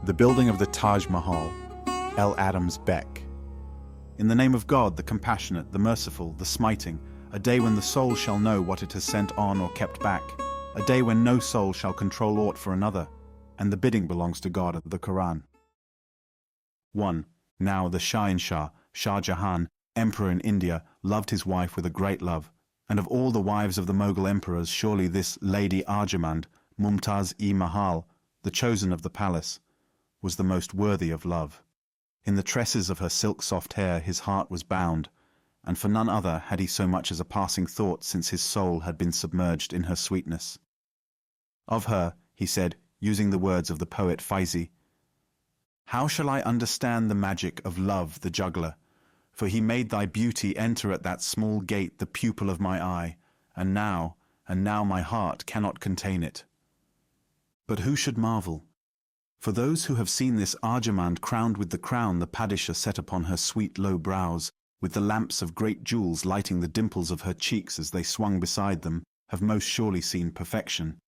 The building of the Taj Mahal, L. Adams Beck. In the name of God, the compassionate, the merciful, the smiting, a day when the soul shall know what it has sent on or kept back, a day when no soul shall control aught for another, and the bidding belongs to God, the Quran. 1. Now the Shah, Shah Jahan, emperor in India, loved his wife with a great love, and of all the wives of the Mughal emperors, surely this Lady Arjamand, TAJ Mahal, the chosen of the palace, was the most worthy of love. In the tresses of her silk-soft hair his heart was bound, and for none other had he so much as a passing thought since his soul had been submerged in her sweetness. Of her, he said, using the words of the poet Faizi, "How shall I understand the magic of love the juggler? For he made thy beauty enter at that small gate the pupil of my eye, and now my heart cannot contain it." But who should marvel? For those who have seen this Arjamand crowned with the crown the Padishah set upon her sweet low brows, with the lamps of great jewels lighting the dimples of her cheeks as they swung beside them, have most surely seen perfection.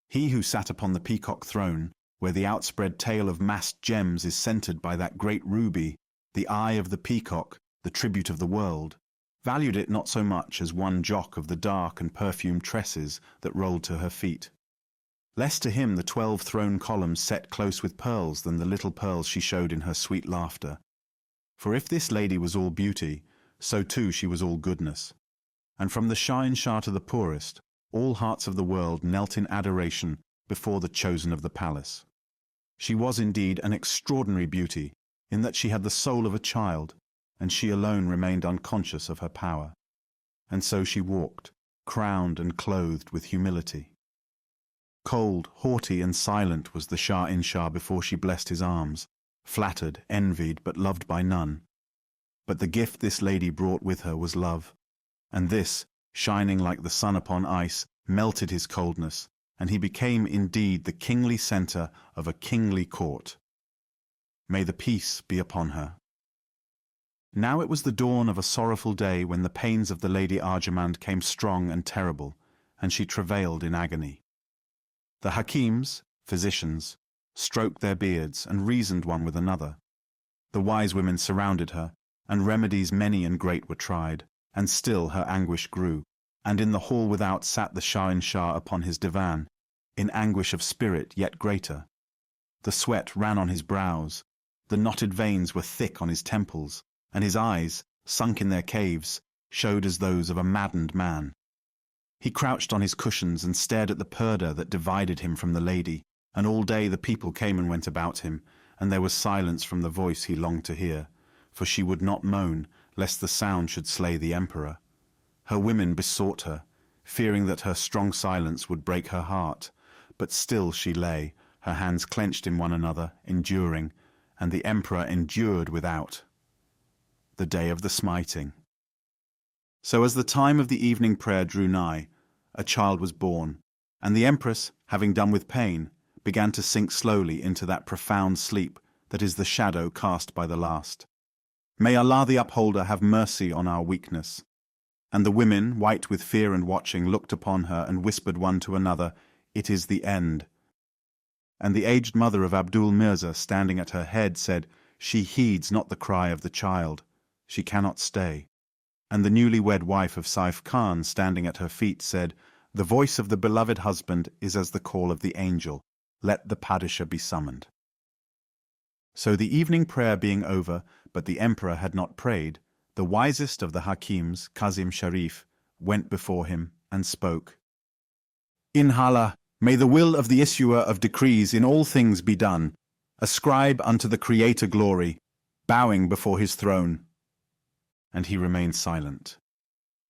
He who sat upon the peacock throne, where the outspread tail of massed gems is centered by that great ruby, the eye of the peacock, the tribute of the world, valued it not so much as one jock of the dark and perfumed tresses that rolled to her feet. Less to him the 12 throne columns set close with pearls than the little pearls she showed in her sweet laughter. For if this lady was all beauty, so too she was all goodness. And from the Shah to the poorest, all hearts of the world knelt in adoration before the chosen of the palace. She was indeed an extraordinary beauty, in that she had the soul of a child, and she alone remained unconscious of her power. And so she walked, crowned and clothed with humility. Cold, haughty, and silent was the Shah before she blessed his arms, flattered, envied, but loved by none. But the gift this lady brought with her was love, and this, shining like the sun upon ice, melted his coldness, and he became indeed the kingly centre of a kingly court. May the peace be upon her. Now it was the dawn of a sorrowful day when the pains of the Lady Arjamand came strong and terrible, and she travailed in agony. The Hakims, physicians, stroked their beards and reasoned one with another. The wise women surrounded her, and remedies many and great were tried, and still her anguish grew, and in the hall without sat the Shah upon his divan, in anguish of spirit yet greater. The sweat ran on his brows, the knotted veins were thick on his temples, and his eyes, sunk in their caves, showed as those of a maddened man. He crouched on his cushions and stared at the purdah that divided him from the lady, and all day the people came and went about him, and there was silence from the voice he longed to hear, for she would not moan, lest the sound should slay the emperor. Her women besought her, fearing that her strong silence would break her heart, but still she lay, her hands clenched in one another, enduring, and the emperor endured without. The day of the smiting. So as the time of the evening prayer drew nigh, a child was born, and the empress, having done with pain, began to sink slowly into that profound sleep that is the shadow cast by the last. May Allah the Upholder have mercy on our weakness. And the women, white with fear and watching, looked upon her and whispered one to another, "It is the end." And the aged mother of Abdul Mirza, standing at her head, said, "She heeds not the cry of the child. She cannot stay." And the newly-wed wife of Saif Khan, standing at her feet, said, "The voice of the beloved husband is as the call of the angel. Let the Padishah be summoned." So the evening prayer being over, but the emperor had not prayed, the wisest of the Hakims, Kazim Sharif, went before him and spoke. "In Allah, may the will of the issuer of decrees in all things be done. Ascribe unto the Creator glory, bowing before his throne." And he remained silent.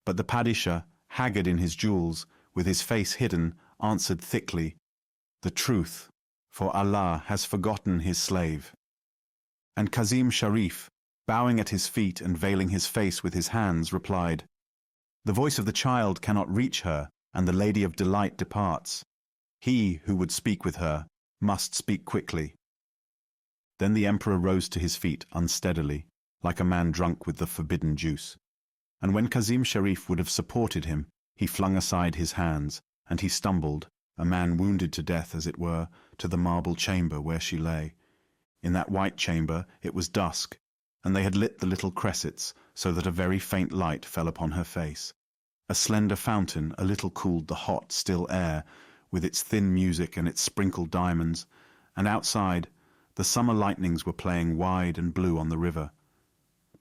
But the Padishah, haggard in his jewels, with his face hidden, answered thickly, "The truth, for Allah has forgotten his slave." And Kazim Sharif, bowing at his feet and veiling his face with his hands, replied, "The voice of the child cannot reach her, and the Lady of Delight departs. He who would speak with her must speak quickly." Then the emperor rose to his feet unsteadily, like a man drunk with the forbidden juice. And when Kazim Sharif would have supported him, he flung aside his hands, and he stumbled, a man wounded to death as it were, to the marble chamber where she lay. In that white chamber it was dusk, and they had lit the little cressets so that a very faint light fell upon her face. A slender fountain a little cooled the hot, still air, with its thin music and its sprinkled diamonds, and outside the summer lightnings were playing wide and blue on the river.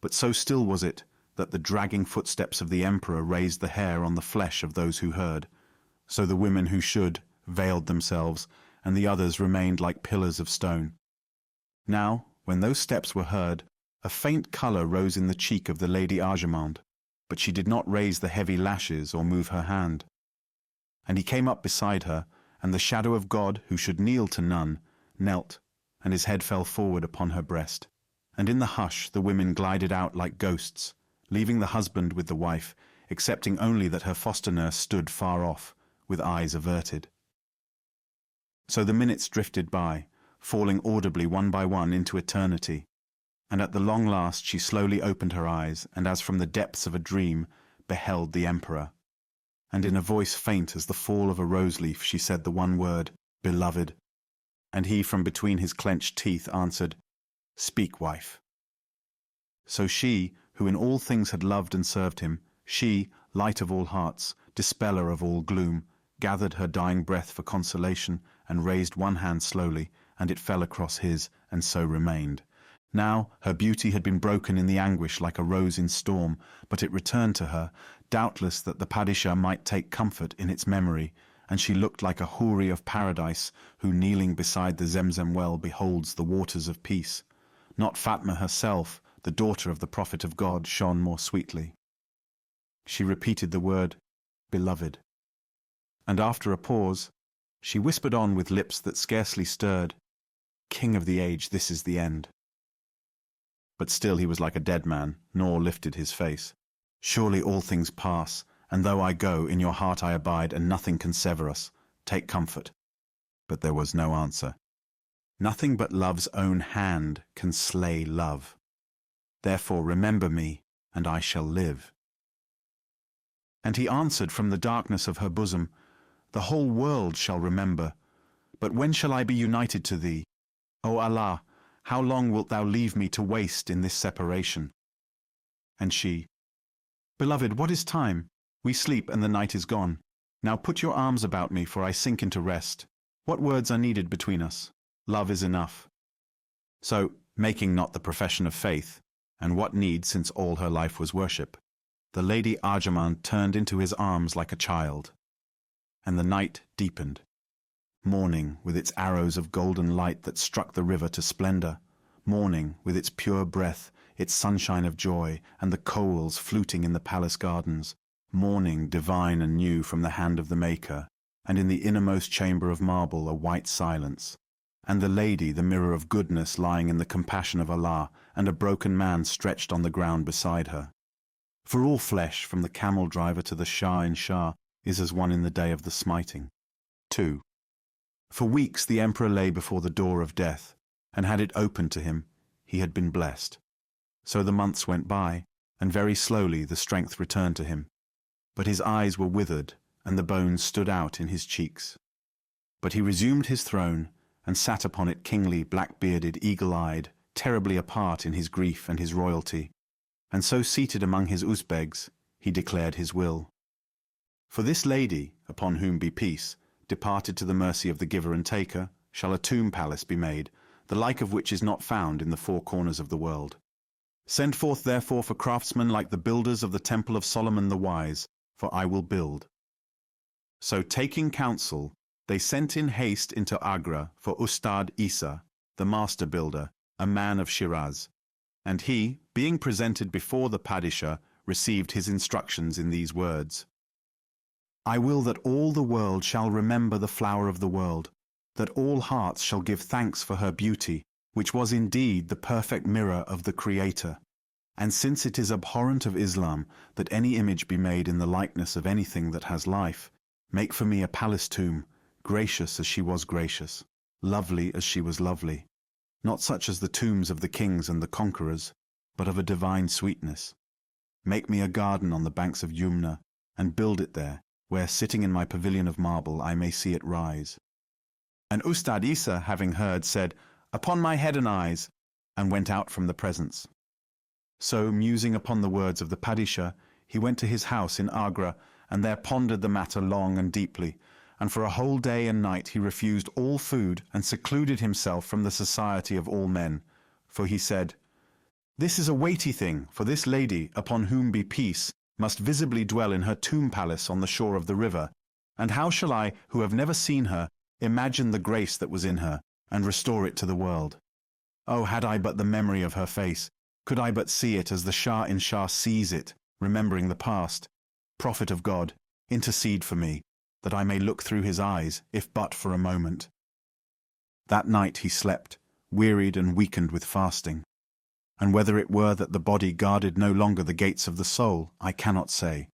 But so still was it that the dragging footsteps of the emperor raised the hair on the flesh of those who heard. So the women who should veiled themselves, and the others remained like pillars of stone. Now, when those steps were heard, a faint colour rose in the cheek of the Lady Arjamande, but she did not raise the heavy lashes or move her hand. And he came up beside her, and the shadow of God, who should kneel to none, knelt, and his head fell forward upon her breast. And in the hush the women glided out like ghosts, leaving the husband with the wife, excepting only that her foster-nurse stood far off, with eyes averted. So the minutes drifted by, falling audibly one by one into eternity, and at the long last she slowly opened her eyes, and as from the depths of a dream, beheld the emperor. And in a voice faint as the fall of a rose-leaf she said the one word, "Beloved." And he from between his clenched teeth answered, "Speak, wife." So she, who in all things had loved and served him, she, light of all hearts, dispeller of all gloom, gathered her dying breath for consolation, and raised one hand slowly, and it fell across his, and so remained. Now her beauty had been broken in the anguish like a rose in storm, but it returned to her, doubtless that the Padishah might take comfort in its memory, and she looked like a houri of paradise, who kneeling beside the Zemzem well beholds the waters of peace. Not Fatma herself, the daughter of the Prophet of God, shone more sweetly. She repeated the word, "Beloved." And after a pause, she whispered on with lips that scarcely stirred, "King of the age, this is the end." But still he was like a dead man, nor lifted his face. "Surely all things pass, and though I go, in your heart I abide, and nothing can sever us. Take comfort." But there was no answer. Nothing but love's own hand can slay love. Therefore remember me, and I shall live. And he answered from the darkness of her bosom, "The whole world shall remember. But when shall I be united to thee? O Allah, how long wilt thou leave me to waste in this separation?" And she, "Beloved, what is time? We sleep, and the night is gone. Now put your arms about me, for I sink into rest. What words are needed between us? Love is enough." So, making not the profession of faith, and what need since all her life was worship, the Lady Arjamande turned into his arms like a child. And the night deepened. Morning, with its arrows of golden light that struck the river to splendor. Morning, with its pure breath, its sunshine of joy, and the coals fluting in the palace gardens. Morning, divine and new from the hand of the Maker, and in the innermost chamber of marble a white silence. And the lady, the mirror of goodness, lying in the compassion of Allah, and a broken man stretched on the ground beside her. For all flesh, from the camel-driver to the Shah in Shah, is as one in the day of the smiting. 2. For weeks the emperor lay before the door of death, and had it opened to him, he had been blessed. So the months went by, and very slowly the strength returned to him. But his eyes were withered, and the bones stood out in his cheeks. But he resumed his throne, and sat upon it kingly, black-bearded, eagle-eyed, terribly apart in his grief and his royalty. And so seated among his Uzbegs, he declared his will. For this lady, upon whom be peace, departed to the mercy of the giver and taker, shall a tomb palace be made, the like of which is not found in the four corners of the world. Send forth therefore for craftsmen like the builders of the temple of Solomon the wise, for I will build. So taking counsel, they sent in haste into Agra for Ustad Isa, the master builder, a man of Shiraz. And he, being presented before the Padishah, received his instructions in these words. I will that all the world shall remember the flower of the world, that all hearts shall give thanks for her beauty, which was indeed the perfect mirror of the Creator. And since it is abhorrent of Islam that any image be made in the likeness of anything that has life, make for me a palace tomb, gracious as she was gracious, lovely as she was lovely, not such as the tombs of the kings and the conquerors, but of a divine sweetness. Make me a garden on the banks of Yumna, and build it there, where, sitting in my pavilion of marble, I may see it rise. And Ustad Isa, having heard, said, upon my head and eyes, and went out from the presence. So, musing upon the words of the Padishah, he went to his house in Agra, and there pondered the matter long and deeply, and for a whole day and night he refused all food and secluded himself from the society of all men. For he said, "This is a weighty thing, for this lady, upon whom be peace, must visibly dwell in her tomb palace on the shore of the river, and how shall I, who have never seen her, imagine the grace that was in her, and restore it to the world? Oh, had I but the memory of her face, could I but see it as the Shah-in-Shah sees it, remembering the past. Prophet of God, intercede for me, that I may look through his eyes, if but for a moment." That night he slept, wearied and weakened with fasting. And whether it were that the body guarded no longer the gates of the soul, I cannot say.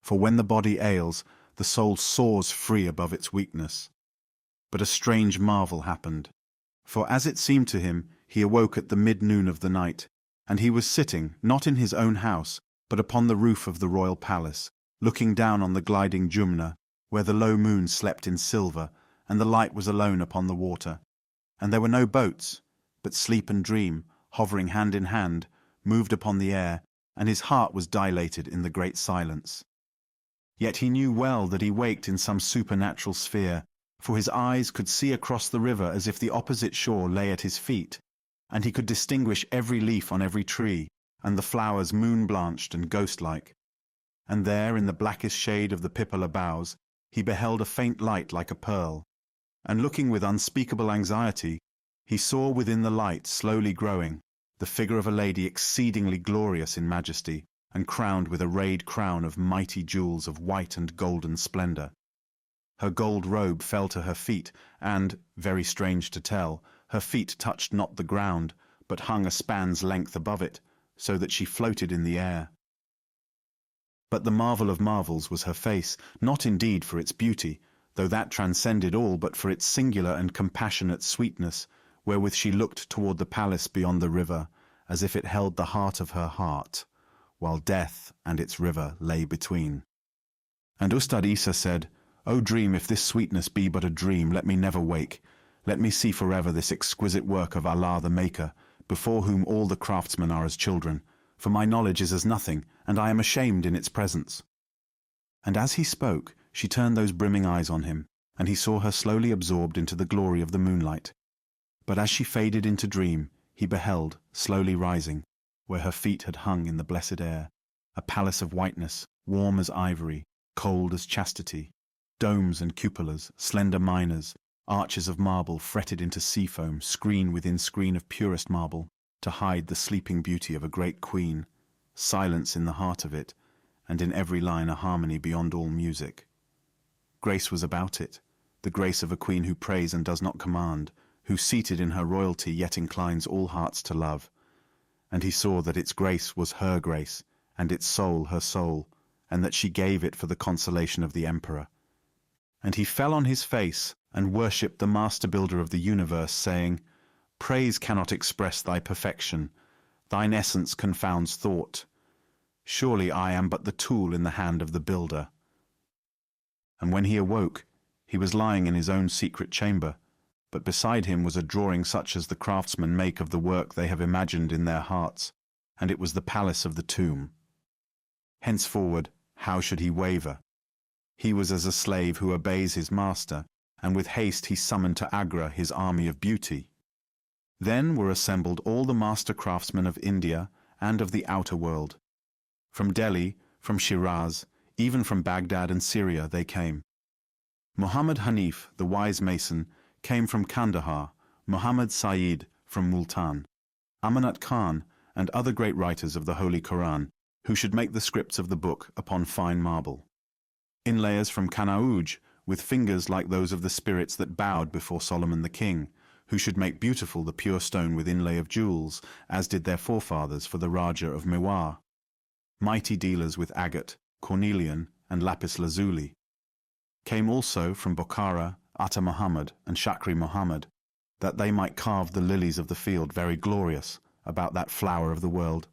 For when the body ails, the soul soars free above its weakness. But a strange marvel happened. For as it seemed to him, he awoke at the mid-noon of the night, and he was sitting, not in his own house, but upon the roof of the royal palace, looking down on the gliding Jumna, where the low moon slept in silver, and the light was alone upon the water. And there were no boats, but sleep and dream, hovering hand in hand, moved upon the air, and his heart was dilated in the great silence. Yet he knew well that he waked in some supernatural sphere, for his eyes could see across the river as if the opposite shore lay at his feet, and he could distinguish every leaf on every tree, and the flowers moon-blanched and ghost-like. And there, in the blackest shade of the pipala boughs, he beheld a faint light like a pearl, and looking with unspeakable anxiety, he saw within the light, slowly growing, the figure of a lady exceedingly glorious in majesty, and crowned with a rayed crown of mighty jewels of white and golden splendor. Her gold robe fell to her feet, and, very strange to tell, her feet touched not the ground, but hung a span's length above it, so that she floated in the air. But the marvel of marvels was her face, not indeed for its beauty, though that transcended all, but for its singular and compassionate sweetness, wherewith she looked toward the palace beyond the river, as if it held the heart of her heart, while death and its river lay between. And Ustad Isa said, "O dream, if this sweetness be but a dream, let me never wake. Let me see forever this exquisite work of Allah the Maker, before whom all the craftsmen are as children, for my knowledge is as nothing, and I am ashamed in its presence." And as he spoke, she turned those brimming eyes on him, and he saw her slowly absorbed into the glory of the moonlight. But as she faded into dream, he beheld, slowly rising, where her feet had hung in the blessed air, a palace of whiteness, warm as ivory, cold as chastity, domes and cupolas, slender minors, arches of marble fretted into sea foam, screen within screen of purest marble, to hide the sleeping beauty of a great queen, silence in the heart of it, and in every line a harmony beyond all music. Grace was about it, the grace of a queen who prays and does not command, who seated in her royalty yet inclines all hearts to love. And he saw that its grace was her grace, and its soul her soul, and that she gave it for the consolation of the emperor. And he fell on his face and worshipped the master builder of the universe, saying, "Praise cannot express thy perfection. Thine essence confounds thought. Surely I am but the tool in the hand of the builder." And when he awoke, he was lying in his own secret chamber, but beside him was a drawing such as the craftsmen make of the work they have imagined in their hearts, and it was the palace of the tomb. Henceforward, how should he waver? He was as a slave who obeys his master, and with haste he summoned to Agra his army of beauty. Then were assembled all the master craftsmen of India and of the outer world. From Delhi, from Shiraz, even from Baghdad and Syria they came. Muhammad Hanif, the wise mason, came from Kandahar, Muhammad Sayyid from Multan, Amanat Khan, and other great writers of the Holy Quran, who should make the scripts of the book upon fine marble. Inlayers from Kanauj, with fingers like those of the spirits that bowed before Solomon the king, who should make beautiful the pure stone with inlay of jewels, as did their forefathers for the Raja of Mewar. Mighty dealers with agate, cornelian, and lapis lazuli. Came also from Bokhara, Atta Muhammad and Shakri Muhammad, that they might carve the lilies of the field very glorious about that flower of the world.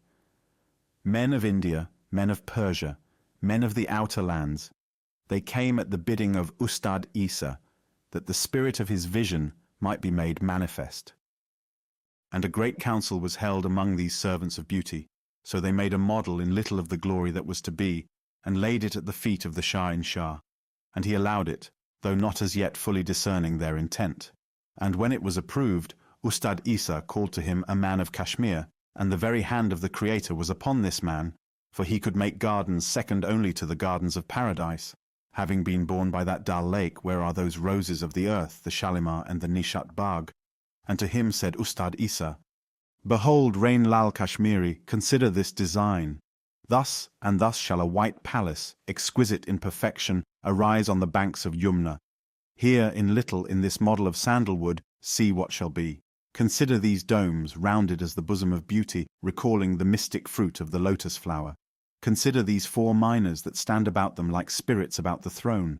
Men of India, men of Persia, men of the outer lands, they came at the bidding of Ustad Isa, that the spirit of his vision might be made manifest. And a great council was held among these servants of beauty. So they made a model in little of the glory that was to be, and laid it at the feet of the Shah-in-Shah. And he allowed it, though not as yet fully discerning their intent. And when it was approved, Ustad Isa called to him a man of Kashmir, and the very hand of the Creator was upon this man, for he could make gardens second only to the gardens of paradise, having been born by that Dal Lake where are those roses of the earth, the Shalimar and the Nishat Bagh. And to him said Ustad Isa, "Behold, Rain Lal Kashmiri, consider this design. Thus and thus shall a white palace, exquisite in perfection, arise on the banks of Yumna. Here in little in this model of sandalwood, see what shall be. Consider these domes, rounded as the bosom of beauty, recalling the mystic fruit of the lotus flower. Consider these 4 minors that stand about them like spirits about the throne.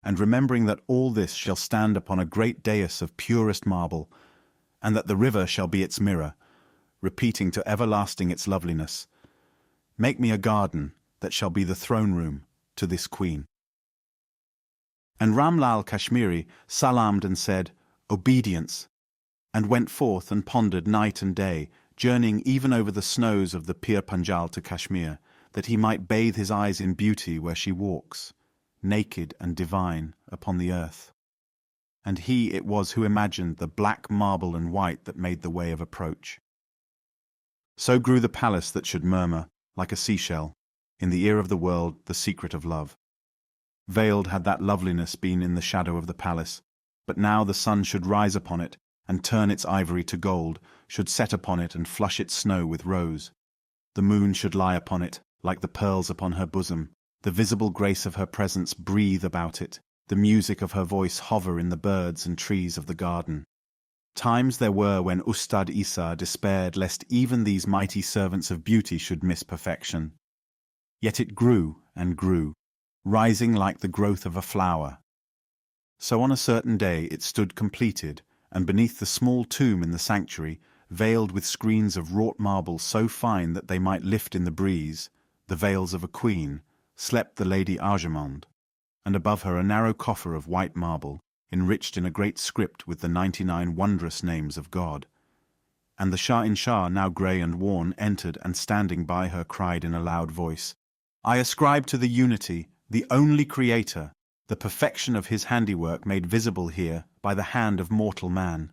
And remembering that all this shall stand upon a great dais of purest marble, and that the river shall be its mirror, repeating to everlasting its loveliness. Make me a garden that shall be the throne room to this queen." And Ramlal Kashmiri salamed and said, "Obedience," and went forth and pondered night and day, journeying even over the snows of the Pir Panjal to Kashmir, that he might bathe his eyes in beauty where she walks, naked and divine, upon the earth. And he it was who imagined the black marble and white that made the way of approach. So grew the palace that should murmur, like a seashell, in the ear of the world, the secret of love. Veiled had that loveliness been in the shadow of the palace, but now the sun should rise upon it, and turn its ivory to gold, should set upon it and flush its snow with rose. The moon should lie upon it, like the pearls upon her bosom, the visible grace of her presence breathe about it, the music of her voice hover in the birds and trees of the garden. Times there were when Ustad Isa despaired lest even these mighty servants of beauty should miss perfection. Yet it grew and grew, rising like the growth of a flower. So on a certain day it stood completed, and beneath the small tomb in the sanctuary, veiled with screens of wrought marble so fine that they might lift in the breeze, the veils of a queen, slept the Lady Arjamand, and above her a narrow coffer of white marble, enriched in a great script with the 99 wondrous names of God. And the Shah-in-Shah, now grey and worn, entered, and standing by her cried in a loud voice, "I ascribe to the unity, the only Creator, the perfection of his handiwork made visible here by the hand of mortal man.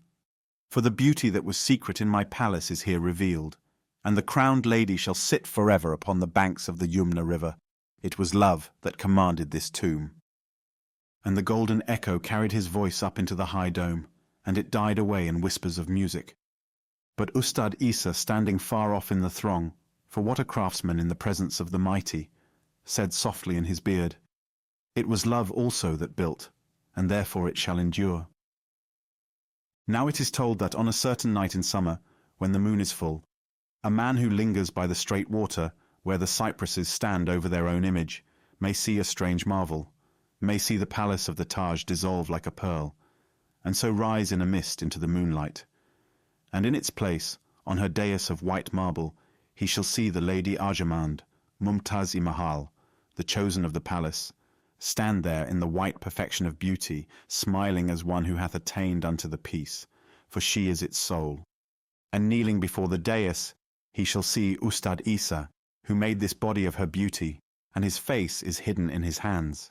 For the beauty that was secret in my palace is here revealed, and the crowned lady shall sit forever upon the banks of the Yumna river. It was love that commanded this tomb." And the golden echo carried his voice up into the high dome, and it died away in whispers of music. But Ustad Isa, standing far off in the throng, for what a craftsman in the presence of the mighty, said softly in his beard, "It was love also that built, and therefore it shall endure." Now it is told that on a certain night in summer, when the moon is full, a man who lingers by the straight water, where the cypresses stand over their own image, may see a strange marvel, may see the palace of the Taj dissolve like a pearl, and so rise in a mist into the moonlight. And in its place, on her dais of white marble, he shall see the Lady Arjamand, TAJ Mahal, the chosen of the palace, stand there in the white perfection of beauty, smiling as one who hath attained unto the peace, for she is its soul. And kneeling before the dais, he shall see Ustad Isa, who made this body of her beauty, and his face is hidden in his hands.